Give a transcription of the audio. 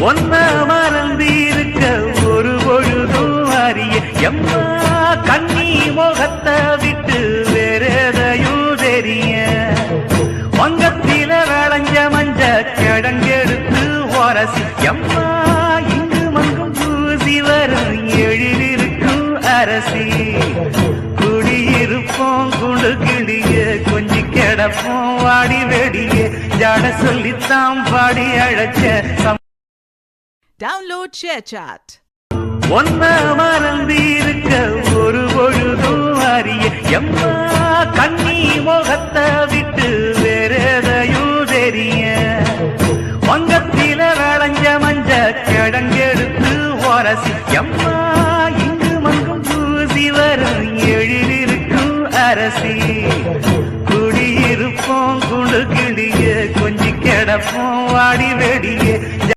ஒன்ன மறந்து இருக்க ஒரு பொழுதும் அறிய எம்மா கண்ணி முகத்தை விட்டு வேறெதையும் தெரிய வங்கத்தில விளைஞ்ச மஞ்ச கிழங்கெடுத்து உரசி எம்மா இங்கு மங்கும் பூசி வரும் எழிலிருக்கும் அரசி குடியிருப்போம் குண்டு கிளிய கொஞ்சி கிடப்போம் வாடி வெடிய ஜாட சொல்லித்தான் பாடி அழைச்ச Download ShareChat. ஒன்ன மறந்து இருக்க ஒரு பொழுதும் அறிய எம்மா கண்ணி முகத்தை விட்டு வேறெதையும் தெரிய வங்கத்தில விளைஞ்ச மஞ்ச கிழங்கெடுத்து உரசி எம்மா இங்கு மங்கும் பூசி வரும் எழிலிருக்கும் அரசி குடியிருப்போம் குண்டு கிளிய கொஞ்சி கிடப்போம் வாடி வெடிய